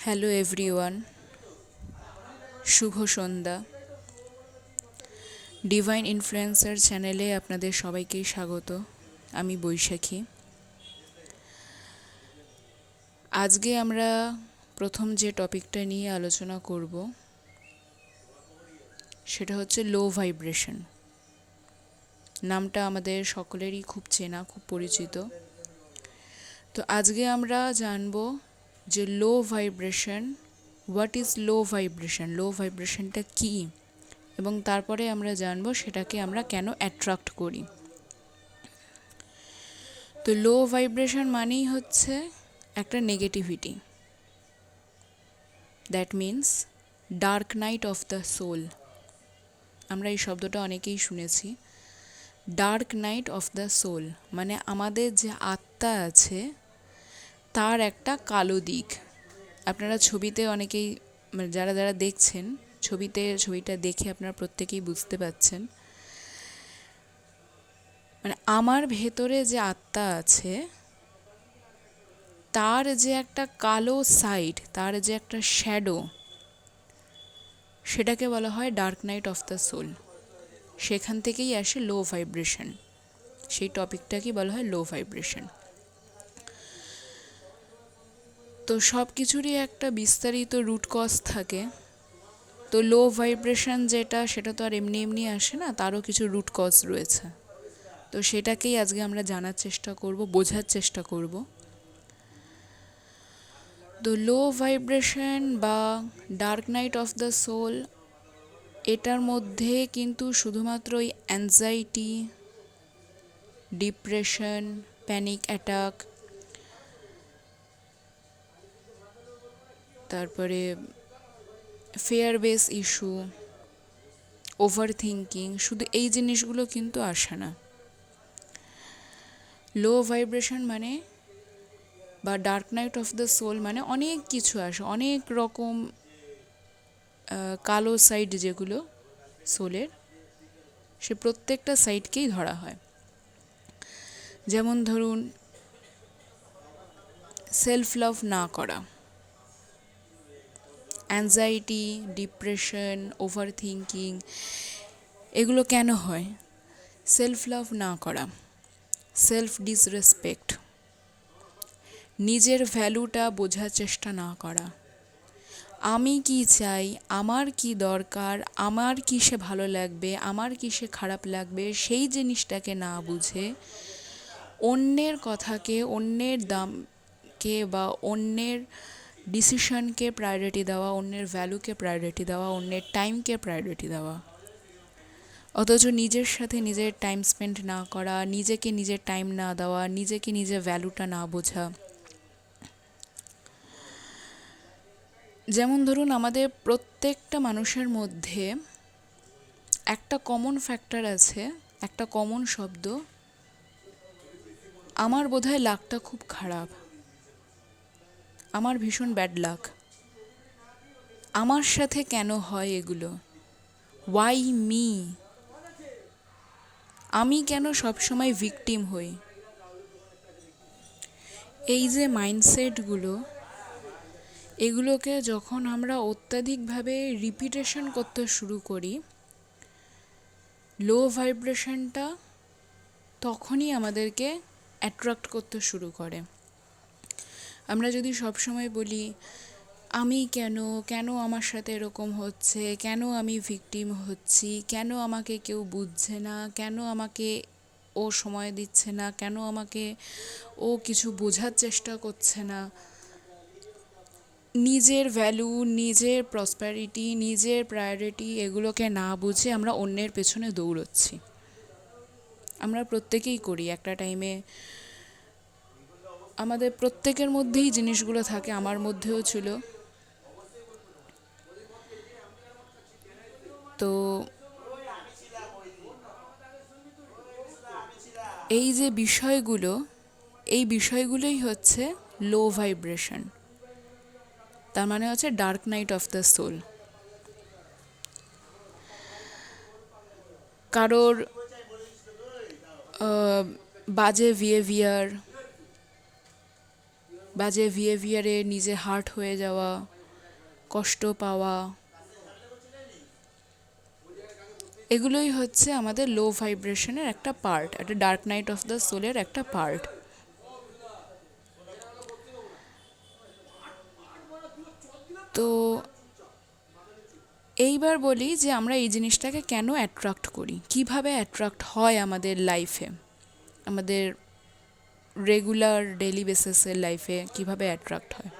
Hello everyone, শুভ সন্ধ্যা। Divine influencer চ্যানেলে আপনাদের সবাইকেই স্বাগত। আমি বৈশাখী। আজকে আমরা প্রথম যে টপিকটা নিয়ে আলোচনা করব সেটা হচ্ছে লো ভাইব্রেশন। নামটা আমাদের সকলেরই খুব চেনা, খুব পরিচিত। তো আজকে আমরা জানব যে low vibration, what is low vibration, low ভাইব্রেশনটা কী, এবং তারপরে আমরা জানব সেটাকে আমরা কেন অ্যাট্রাক্ট করি। তো লো ভাইব্রেশন মানেই হচ্ছে একটা negativity, that means dark night of the soul. আমরা এই শব্দটা অনেকেই শুনেছি। Dark night of the soul মানে আমাদের যে আত্মা আছে তার একটা কালো দিক। আপনারা ছবিতে অনেকেই, মানে যারা যারা দেখছেন ছবিটা দেখে আপনারা প্রত্যেকেই বুঝতে পারছেন, মানে আমার ভেতরে যে আত্মা আছে তার যে একটা কালো সাইড, তার যে একটা শ্যাডো, সেটাকে বলা হয় dark night of the soul. সেখান থেকেই আসে লো ভাইব্রেশন। সেই টপিকটাকেই বলা হয় লো ভাইব্রেশন। তো সব কিছুরই একটা বিস্তারিত রুট কজ থাকে। তো লো ভাইব্রেশন যেটা, সেটা তো আর এমনি এমনি আসে না, তারও কিছু রুট কজ রয়েছে। তো সেটাকেই আজকে আমরা জানার চেষ্টা করব, বোঝার চেষ্টা করব। তো লো ভাইব্রেশন বা dark night of the soul, এটার মধ্যে কিন্তু শুধুমাত্র ওই অ্যাংজাইটি, ডিপ্রেশন, প্যানিক অ্যাটাক, তারপরে fear base issue, overthinking, শুধু এই জিনিসগুলো কিন্তু আসে না। লো ভাইব্রেশন মানে বা dark night of the soul মানে অনেক কিছু আসে, অনেক রকম কালো সাইড যেগুলো সোলের, সে প্রত্যেকটা সাইডকেই ধরা হয়। যেমন ধরুন, সেলফ লাভ না করা, অ্যাংজাইটি, ডিপ্রেশন, ওভার থিঙ্কিং, এগুলো কেন হয়? সেলফ লাভ না করা, সেলফ ডিসরেসপেক্ট, নিজের ভ্যালুটা বোঝার চেষ্টা না করা, আমি কি চাই, আমার কি দরকার, আমার কিসে ভালো লাগবে, আমার কিসে খারাপ লাগবে, সেই জিনিসটাকে না বুঝে অন্যের কথাকে, অন্যের দামকে বা অন্যের ডিসিশনকে প্রায়োরিটি দেওয়া, অন্যের ভ্যালুকে প্রায়োরিটি দেওয়া, অন্যের টাইমকে প্রায়োরিটি দেওয়া। অথচ নিজের সাথে নিজের টাইম স্পেন্ড না করা, নিজেকে নিজের টাইম না দেওয়া, নিজেকে নিজের ভ্যালুটা না বোঝা। যেমন ধরুন, আমাদের প্রত্যেকটা মানুষের মধ্যে একটা কমন ফ্যাক্টর আছে, একটা কমন শব্দ, আমার বোধহয় লাকটা খুব খারাপ, আমার ভীষণ ব্যাড লাক, আমার সাথে কেন হয় এগুলো, ওয়াই মি, আমি কেন সবসময় ভিকটিম হই। এই যে মাইন্ডসেটগুলো, এগুলোকে যখন আমরা অত্যাধিকভাবে রিপিটেশন করতে শুরু করি, লো ভাইব্রেশনটা তখনই আমাদেরকে অ্যাট্রাক্ট করতে শুরু করে। আমরা যদি সবসময় বলি আমি কেন, কেন আমার সাথে এরকম হচ্ছে, কেন আমি ভিকটিম হচ্ছি, কেন আমাকে কেউ বুঝছে না, কেন আমাকে ও সময় দিচ্ছে না, কেন আমাকে ও কিছু বোঝার চেষ্টা করছে না, নিজের ভ্যালু, নিজের প্রসপ্যারিটি, নিজের প্রায়োরিটি, এগুলোকে না বুঝে আমরা অন্যের পেছনে দৌড়চ্ছি। আমরা প্রত্যেকেই করি একটা টাইমে, আমাদের প্রত্যেকের মধ্যেই জিনিসগুলো থাকে, আমার মধ্যেও ছিল। তো এই যে বিষয়গুলো, এই বিষয়গুলোই হচ্ছে লো ভাইব্রেশন, তার মানে হচ্ছে dark night of the soul. কারোর বাজে বিহেভিয়ার, বাজে বিহেভিয়ারে নিজে হার্ট হয়ে যাওয়া, কষ্ট পাওয়া, এগুলোই হচ্ছে আমাদের লো ভাইব্রেশনের একটা পার্ট, একটা ডার্ক নাইট অফ দ্য সোলের একটা পার্ট। তো এইবার বলি যে আমরা এই জিনিসটাকে কেন অ্যাট্রাক্ট করি, কিভাবে অ্যাট্রাক্ট হয় আমাদের লাইফে, আমাদের রেগুলার ডেইলি বেসিসের লাইফে কিভাবে অ্যাট্রাক্ট হয়।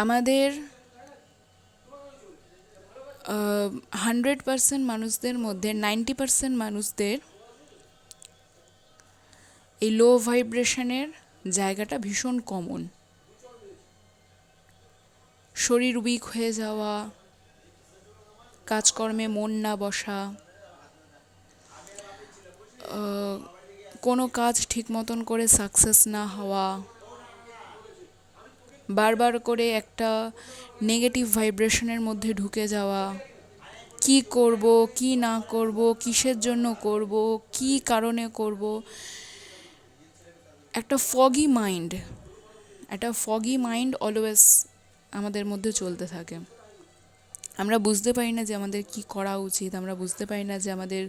আমাদের 100% মানুষদের মধ্যে 90% মানুষদের এই লো ভাইব্রেশনের জায়গাটা ভীষণ কমন। শরীর উইক হয়ে যাওয়া, কাজকর্মে মন না বসা, কোনো কাজ ঠিক মতন করে সাকসেস না হওয়া, বারবার করে একটা নেগেটিভ ভাইব্রেশনের মধ্যে ঢুকে যাওয়া, কি করব, কি না করব, কিসের জন্য করব, কি কারণে করব, একটা ফগি মাইন্ড অলওয়েজ আমাদের মধ্যে চলতে থাকে। আমরা বুঝতে পারি না যে আমাদের কি করা উচিত, আমরা বুঝতে পারি না যে আমাদের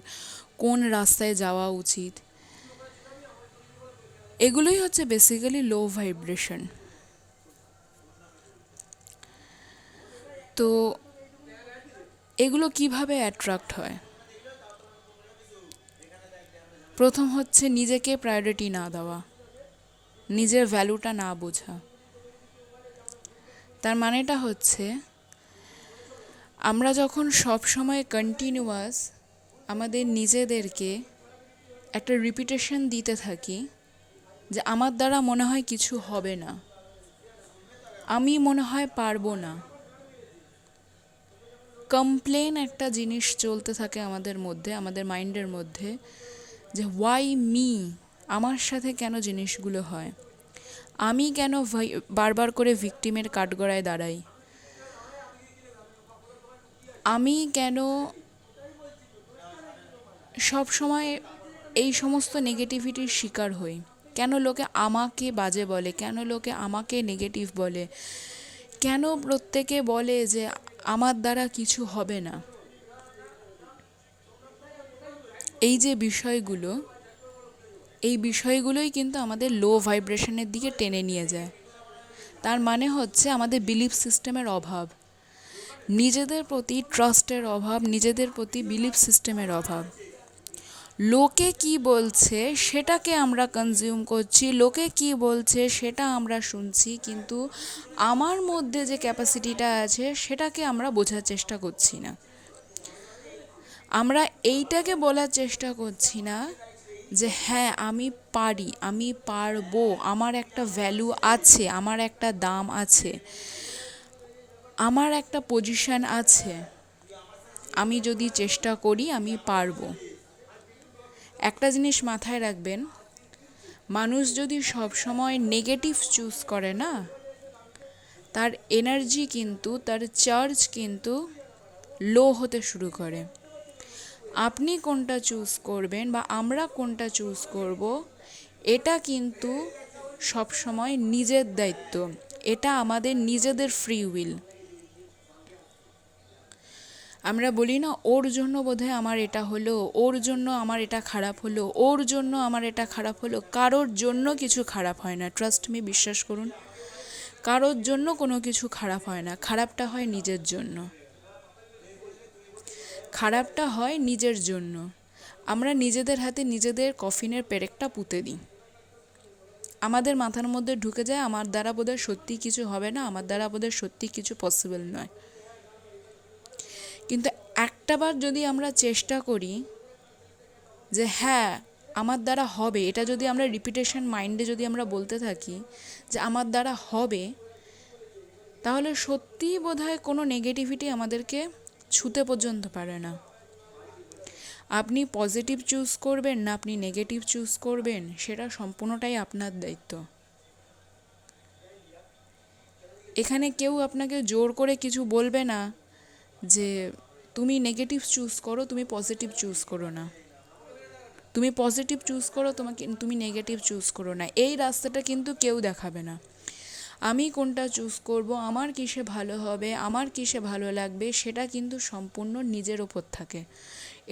কোন রাস্তায় যাওয়া উচিত। এগুলোই হচ্ছে বেসিক্যালি লো ভাইব্রেশন। তো এগুলো কিভাবে অ্যাট্রাক্ট হয়? প্রথম হচ্ছে নিজেকে প্রায়োরিটি না দেওয়া, নিজের ভ্যালুটা না বোঝা। তার মানেটা হচ্ছে আমরা যখন সব সময় কন্টিনিউয়াস আমাদের নিজেদেরকে একটা রিপিটেশন দিতে থাকি যে আমার দ্বারা মনে হয় কিছু হবে না, আমি মনে হয় পারবো না, কমপ্লেন একটা জিনিস চলতে থাকে আমাদের মধ্যে, আমাদের মাইন্ডের মধ্যে, যে ওয়াই মি, আমার সাথে কেন জিনিসগুলো হয়, আমি কেন বারবার করে ভিকটিমের কাঠগড়ায় দাঁড়াই, আমি কেন সব সময় এই সমস্ত নেগেটিভিটির শিকার হই, কেন লোকে আমাকে বাজে বলে, কেন লোকে আমাকে নেগেটিভ বলে, কেন প্রত্যেকে বলে যে আমার দ্বারা কিছু হবে না। এই যে বিষয়গুলো, এই বিষয়গুলোই কিন্তু আমাদের লো ভাইব্রেশনের দিকে টেনে নিয়ে যায়। তার মানে হচ্ছে আমাদের বিলিফ সিস্টেমের অভাব, নিজেদের প্রতি ট্রাস্টের অভাব, নিজেদের প্রতি বিলিফ সিস্টেমের অভাব। লোকে কি বলছে সেটাকে আমরা কনজিউম করছি, লোকে কি বলছে সেটা আমরা শুনছি, কিন্তু আমার মধ্যে যে ক্যাপাসিটিটা আছে সেটাকে আমরা বোঝার চেষ্টা করছি না। আমরা এইটাকে বলার চেষ্টা করছি না যে হ্যাঁ আমি পারি, আমি পারবো, আমার একটা ভ্যালু আছে, আমার একটা দাম আছে, আমার একটা পজিশন আছে, আমি যদি চেষ্টা করি আমি পারবো। একটা জিনিস মাথায় রাখবেন, মানুষ যদি সব সময় নেগেটিভ চুজ করে না, তার এনার্জি কিন্তু, তার চার্জ কিন্তু লো হতে শুরু করে। আপনি কোনটা চুজ করবেন বা আমরা কোনটা চুজ করব, এটা কিন্তু সব সময় নিজের দায়িত্ব, এটা আমাদের নিজেদের ফ্রি উইল। আমরা বলি না ওর জন্য বোধহয় আমার এটা হলো, ওর জন্য আমার এটা খারাপ হলো, ওর জন্য আমার এটা খারাপ হলো। কারোর জন্য কিছু খারাপ হয় না, ট্রাস্ট মি, বিশ্বাস করুন, কারোর জন্য কোনো কিছু খারাপ হয় না। খারাপটা হয় নিজের জন্য, খারাপটা হয় নিজের জন্য। আমরা নিজেদের হাতে নিজেদের কফিনের পেরেকটা পুঁতে দিই। আমাদের মাথার মধ্যে ঢুকে যায় আমার দ্বারা বোধহয় সত্যি কিছু হবে না, আমার দ্বারা বোধহয় সত্যি কিছু পসিবল নয়। কিন্তু একটাবার যদি আমরা চেষ্টা করি যে হ্যাঁ আমার দ্বারা হবে, এটা যদি আমরা রিপিটেশন মাইন্ডে যদি আমরা বলতে থাকি যে আমার দ্বারা হবে, তাহলে সত্যিই বোধহয় কোনো নেগেটিভিটি আমাদেরকে ছুতে পর্যন্ত পারে না। আপনি পজিটিভ চুজ করবেন না আপনি নেগেটিভ চুজ করবেন, সেটা সম্পূর্ণটাই আপনার দায়িত্ব। এখানে কেউ আপনাকে জোর করে কিছু বলবে না যে তুমি নেগেটিভ চুজ করো, তুমি পজিটিভ চুজ করো না। তুমি পজিটিভ চুজ করো, তুমি নেগেটিভ চুজ করো না, এই রাস্তাটা কিন্তু কেউ দেখাবে না। আমি কোনটা চুজ করব, আমার কিসে ভালো হবে, আমার কিসে ভালো লাগবে, সেটা কিন্তু সম্পূর্ণ নিজের ওপর থাকে।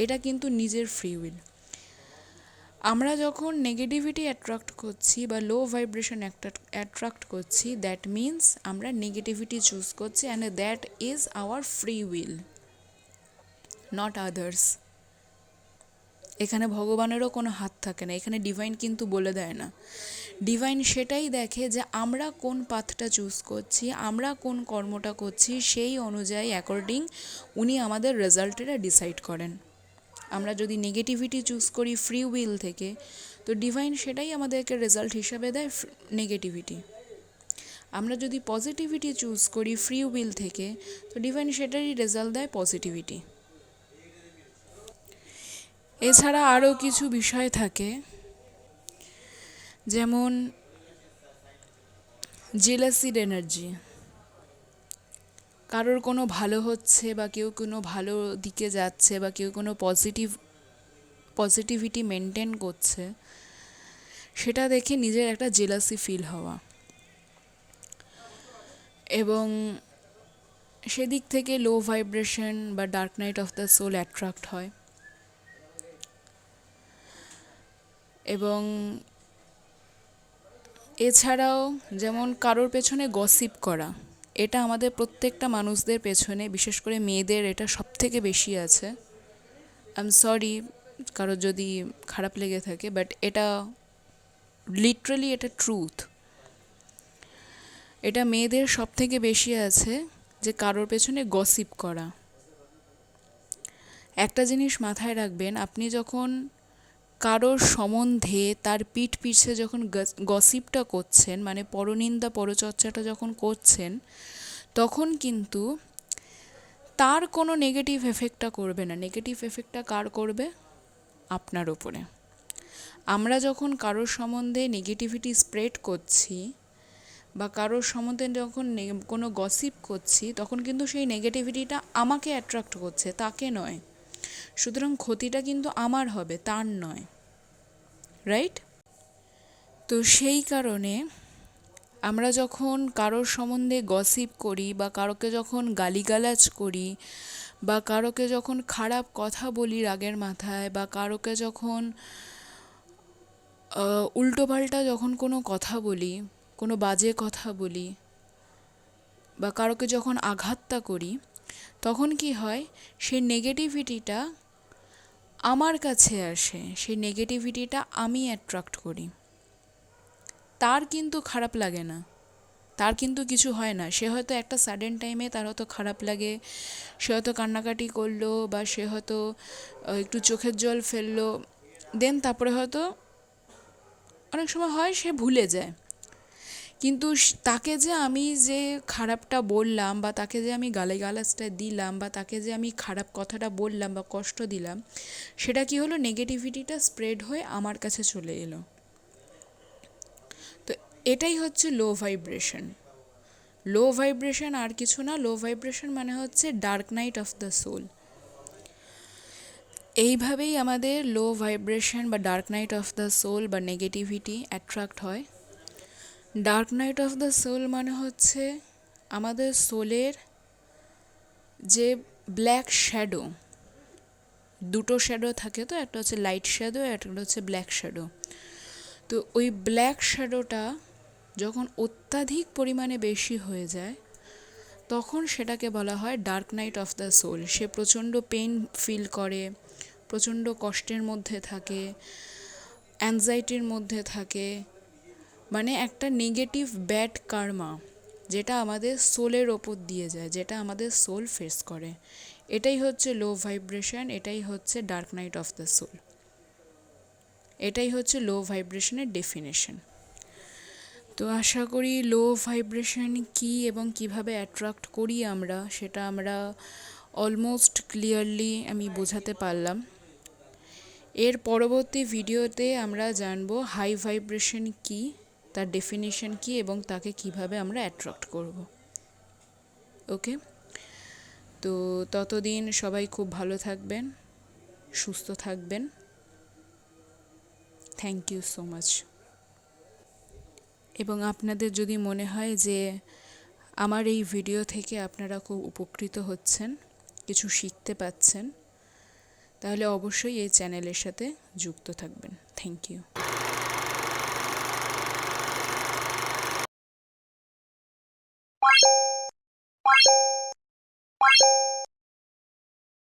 এটা কিন্তু নিজের ফ্রি উইল। আমরা যখন নেগেটিভিটি অ্যাট্রাক্ট করছি বা লো ভাইব্রেশন অ্যাট্রাক্ট করছি, দ্যাট মিনস আমরা নেগেটিভিটি চুজ করছি, and that is our free will, not others. এখানে ভগবানেরও কোনো হাত থাকে না, এখানে ডিভাইন কিন্তু বলে দেয় না। ডিভাইন সেটাই দেখে যে আমরা কোন পাথটা চুজ করছি, আমরা কোন কর্মটা করছি, সেই অনুযায়ী অ্যাকর্ডিং উনি আমাদের রেজাল্টেরা ডিসাইড করেন। আমরা যদি নেগেটিভিটি চুজ করি ফ্রি উইল থেকে, তো ডিভাইন সেটাই আমাদেরকে রেজাল্ট হিসাবে দেয় নেগেটিভিটি। আমরা যদি পজিটিভিটি চুজ করি ফ্রি উইল থেকে, তো ডিভাইন সেটারই রেজাল্ট দেয় পজিটিভিটি। এছাড়া আরও কিছু বিষয় থাকে, যেমন জেলাসির এনার্জি। কারোর কোনো ভালো হচ্ছে বা কেউ কোনো ভালো দিকে যাচ্ছে বা কেউ কোনো পজিটিভিটি মেনটেন করছে, সেটা দেখে নিজের একটা জেলাসি ফিল হওয়া, এবং সেদিক থেকে লো ভাইব্রেশন বা dark night of the soul attract হয়। এবং এছাড়াও যেমন কারোর পেছনে গসিপ করা, এটা আমাদের প্রত্যেকটা মানুষদের পেছনে, বিশেষ করে মেয়েদের এটা সবথেকে বেশি আছে। আই এম সরি কারোর যদি খারাপ লেগে থাকে, বাট এটা লিটারালি এটা ট্রুথ। এটা মেয়েদের সবথেকে বেশি আছে, যে কারোর পেছনে গসিপ করা। একটা জিনিস মাথায় রাখবেন, আপনি যখন কারোর সম্বন্ধে তার পিঠ পিছে যখন গসিপটা করছেন, মানে পরনিন্দা পরচর্চাটা যখন করছেন, তখন কিন্তু তার কোনো নেগেটিভ এফেক্টটা করবে না। নেগেটিভ এফেক্টটা কার করবে? আপনার ওপরে। আমরা যখন কারোর সম্বন্ধে নেগেটিভিটি স্প্রেড করছি বা কারোর সম্বন্ধে যখন কোনো গসিপ করছি, তখন কিন্তু সেই নেগেটিভিটিটা আমাকে অ্যাট্রাক্ট করছে, তাকে নয়। সুতরাং ক্ষতিটা কিন্তু আমার হবে, তার নয়। রাইট? তো সেই কারণে আমরা যখন কারোর সম্বন্ধে গসিপ করি বা কারোকে যখন গালিগালাজ করি বা কারোকে যখন খারাপ কথা বলি রাগের মাথায়, বা কারোকে যখন উল্টোপাল্টা যখন কোনো কথা বলি, কোনো বাজে কথা বলি, বা কারোকে যখন আঘাতটা করি, তখন কি হয়, সেই নেগেটিভিটিটা আমার কাছে আসে, সেই নেগেটিভিটিটা আমি অ্যাট্রাক্ট করি। তার কিন্তু খারাপ লাগে না, তার কিন্তু কিছু হয় না। সে হয়তো একটা সাডেন টাইমে তার হয়তো খারাপ লাগে, সে হয়তো কান্নাকাটি করলো বা সে হয়তো একটু চোখের জল ফেললো, দেন তারপরে হয়তো অনেক সময় হয় সে ভুলে যায়। কিন্তু তাকে যে আমি যে খারাপটা বললাম বা তাকে যে আমি গালিগালাজটা দিলাম বা তাকে যে আমি খারাপ কথাটা বললাম বা কষ্ট দিলাম, সেটা কি হলো, নেগেটিভিটিটা স্প্রেড হয়ে আমার কাছে চলে এলো। তো এটাই হচ্ছে লো ভাইব্রেশন। লো ভাইব্রেশন আর কিছু না, লো ভাইব্রেশন মানে হচ্ছে dark night of the soul. এইভাবেই আমাদের লো ভাইব্রেশন বা dark night of the soul বা নেগেটিভিটি অ্যাট্রাক্ট হয়। Dark night of the soul মানে হচ্ছে আমাদের সোলের যে ব্ল্যাক শ্যাডো, দুটো শ্যাডো থাকে, তো একটা হচ্ছে লাইট শ্যাডো, একটা হচ্ছে ব্ল্যাক শ্যাডো। তো ওই ব্ল্যাক শ্যাডোটা যখন অত্যাধিক পরিমাণে বেশি হয়ে যায়, তখন সেটাকে বলা হয় dark night of the soul. সে প্রচণ্ড পেইন ফিল করে, প্রচণ্ড কষ্টের মধ্যে থাকে, অ্যাংজাইটির মধ্যে থাকে, মানে একটা নেগেটিভ ব্যাড কার্মা যেটা আমাদের সোলের ওপর দিয়ে যায়, যেটা আমাদের সোল ফেস করে। এটাই হচ্ছে লো ভাইব্রেশন, এটাই হচ্ছে dark night of the soul, এটাই হচ্ছে লো ভাইব্রেশনের ডেফিনেশন। তো আশা করি লো ভাইব্রেশন কী এবং কিভাবে অ্যাট্রাক্ট করি আমরা, সেটা আমরা অলমোস্ট ক্লিয়ারলি আমি বোঝাতে পারলাম। এর পরবর্তী ভিডিওতে আমরা জানবো হাই ভাইব্রেশন কী, তার ডেফিনেশন কী এবং তাকে কিভাবে আমরা অ্যাট্রাক্ট করব। ওকে, তো ততদিন সবাই খুব ভালো থাকবেন, সুস্থ থাকবেন। Thank you so much. এবং আপনাদের যদি মনে হয় যে আমার এই ভিডিও থেকে আপনারা খুব উপকৃত হচ্ছেন, কিছু শিখতে পাচ্ছেন, তাহলে অবশ্যই এই চ্যানেলের সাথে যুক্ত থাকবেন। Thank you.